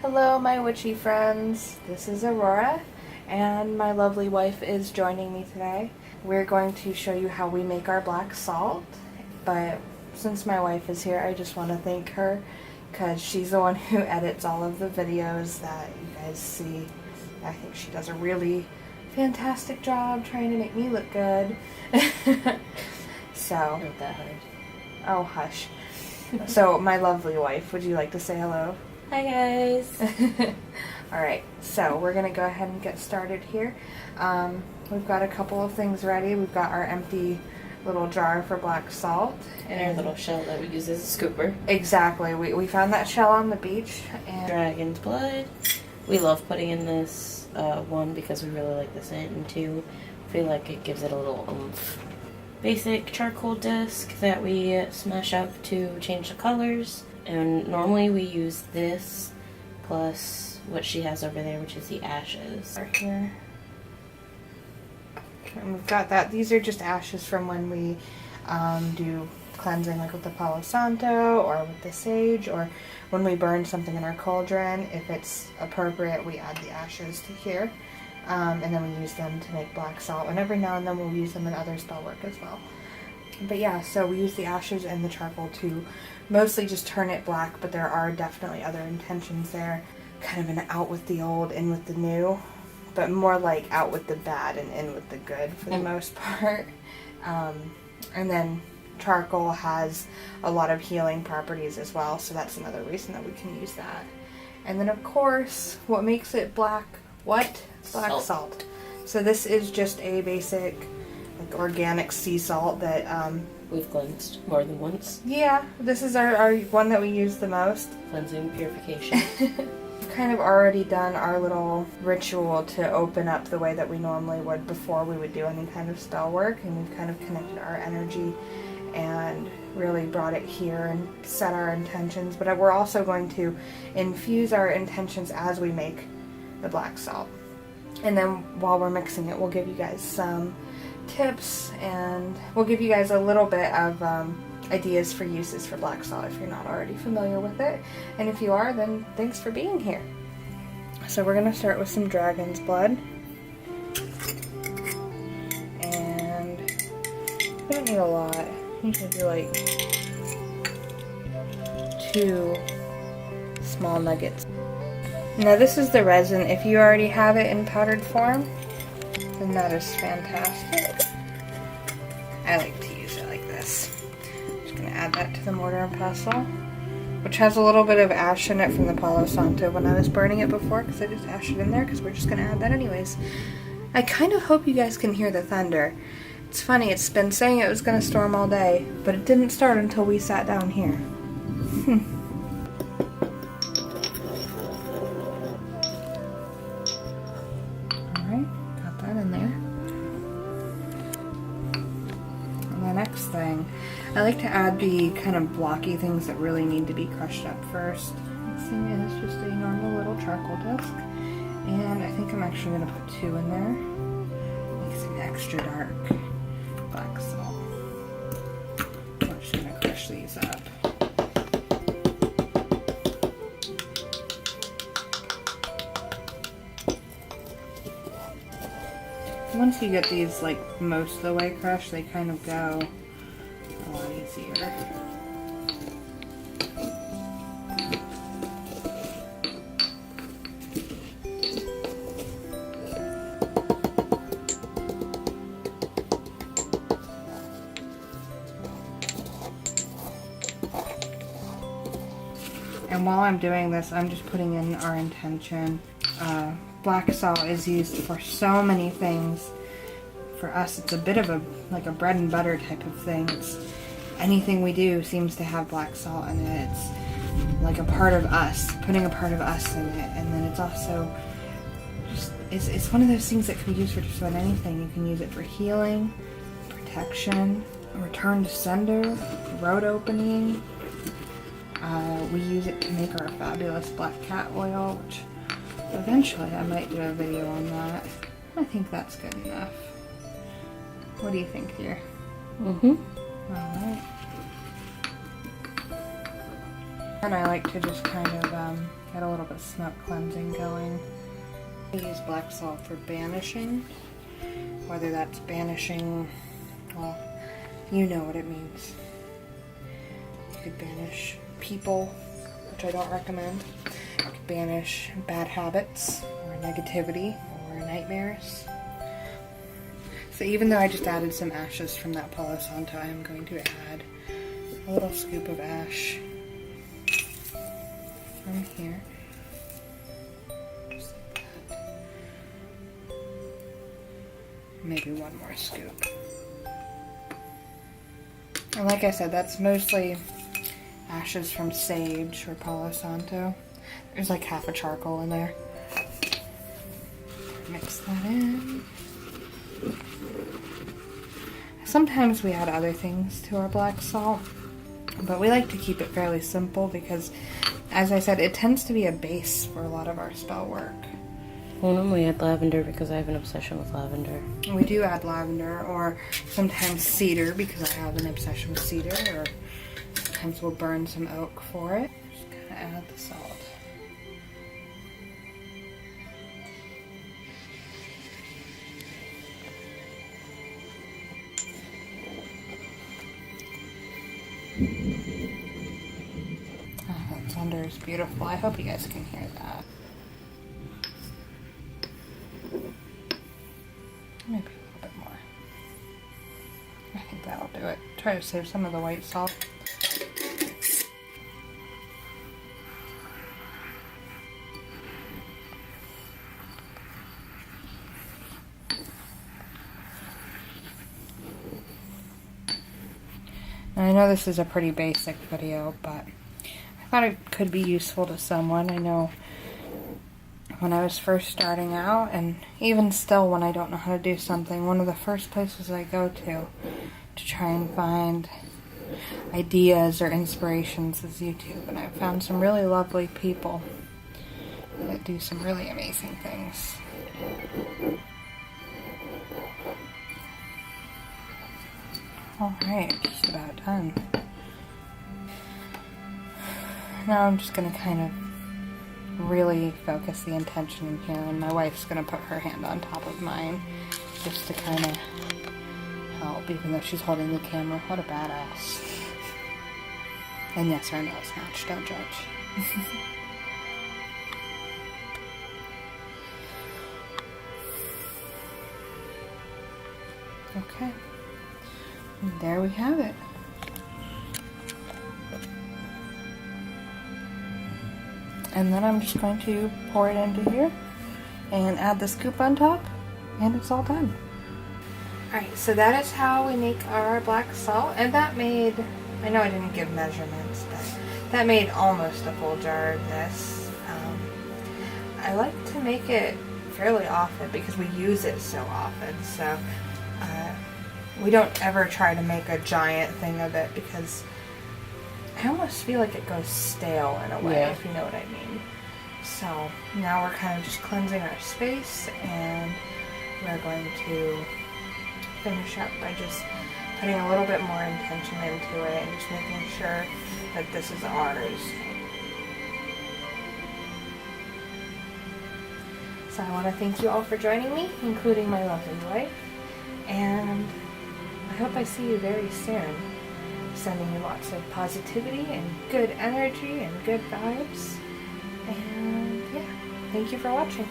Hello, my witchy friends. This is Aurora, and my lovely wife is joining me today. We're going to show you how we make our black salt, but since my wife is here, I just want to thank her because she's the one who edits all of the videos that you guys see. I think she does a really fantastic job trying to make me look good. So, Not that hard. oh hush. So, my lovely wife, would you like to say hello? Hi guys. Alright, so we're going to go ahead and get started here. We've got a couple of things ready. We've got our empty little jar for black salt. And our little shell that we use as a scooper. Exactly. We found that shell on the beach. And Dragon's blood. We love putting in this, one, because we really like the scent, and two, feel like it gives it a little oomph. Basic charcoal disc that we smash up to change the colors. And normally we use this plus what she has over there, which is the ashes. right here. And we've got that. These are just ashes from when we do cleansing, like with the Palo Santo or with the sage, or when we burn something in our cauldron. If it's appropriate, we add the ashes to here. And then we use them to make black salt. And every now and then we'll use them in other spell work as well. But yeah, so we use the ashes and the charcoal to mostly just turn it black, but there are definitely other intentions there. Kind of an out with the old, in with the new, but more like out with the bad and in with the good for the most part. And then charcoal has a lot of healing properties as well, so that's another reason that we can use that. And then of course, what makes it black? What? Black salt. So this is just a basic, like, organic sea salt that We've cleansed more than once. yeah, this is our one that we use the most. Cleansing, purification. We've kind of already done our little ritual to open up the way that we normally would before we would do any kind of spell work, and we've kind of connected our energy and really brought it here and set our intentions. But we're also going to infuse our intentions as we make the black salt. And then while we're mixing it, we'll give you guys some tips, and we'll give you guys a little bit of ideas for uses for black salt if you're not already familiar with it. And if you are, then thanks for being here. So we're going to start with some dragon's blood. And we don't need a lot. Usually do like 2 small nuggets. Now this is the resin. If you already have it in powdered form, then that is fantastic. I like to use it like this. I'm just going to add that to the mortar and pestle, which has a little bit of ash in it from the Palo Santo when I was burning it before, because I just ashed it in there because we're just going to add that anyways. I kind of hope you guys can hear the thunder. It's funny, it's been saying it was going to storm all day, but it didn't start until we sat down here. Next thing, I like to add the kind of blocky things that really need to be crushed up first. This thing is just a normal little charcoal disc, and I think I'm actually going to put 2 in there. Make some extra dark black salt. I'm just going to crush these up. Once you get these like most of the way crushed, they kind of go a lot easier. And while I'm doing this, I'm just putting in our intention. Black salt is used for so many things. For us, it's a bit of a bread and butter type of thing. Anything we do seems to have black salt in it. It's like a part of us, putting a part of us in it. And then it's also just, it's one of those things that can be used for just about anything. You can use it for healing, protection, return to sender, road opening. We use it to make our fabulous black cat oil, which eventually I might do a video on that. I think that's good enough. What do you think, dear? Alright. And I like to just kind of get a little bit of smoke cleansing going. I use black salt for banishing, whether that's banishing, well, you know what it means. You could banish people, which I don't recommend. You could banish bad habits, or negativity, or nightmares. So even though I just added some ashes from that Palo Santo, I am going to add a little scoop of ash from here. Just like that. Maybe one more scoop. And like I said, that's mostly ashes from sage or Palo Santo. There's like half a charcoal in there. Mix that in. Sometimes we add other things to our black salt, but we like to keep it fairly simple because, as I said, it tends to be a base for a lot of our spell work. Well, we add lavender because I have an obsession with lavender. We do add lavender, or sometimes cedar because I have an obsession with cedar, or sometimes we'll burn some oak for it. Just gonna add the salt. Oh, that thunder is beautiful. I hope you guys can hear that. Maybe a little bit more. I think that'll do it. Try to save some of the white salt. Now, I know this is a pretty basic video, but I thought it could be useful to someone. I know when I was first starting out, and even still when I don't know how to do something, one of the first places I go to try and find ideas or inspirations is YouTube. And I've found some really lovely people that do some really amazing things. Alright, just about done. Now I'm just going to kind of really focus the intention in here, and my wife's going to put her hand on top of mine just to kind of help, even though she's holding the camera. What a badass. And yes, our nails match, don't judge. Okay. And there we have it. And then I'm just going to pour it into here and add the scoop on top, and it's all done. Alright, so that is how we make our black salt, and that made, I know I didn't give measurements, but that made almost a full jar of this. I like to make it fairly often because we use it so often, so we don't ever try to make a giant thing of it because I almost feel like it goes stale in a way, if you know what I mean. So now we're kind of just cleansing our space, and we're going to finish up by just putting a little bit more intention into it and just making sure that this is ours. So I want to thank you all for joining me, including my lovely wife, and I hope I see you very soon. Sending you lots of positivity and good energy and good vibes. And yeah, thank you for watching.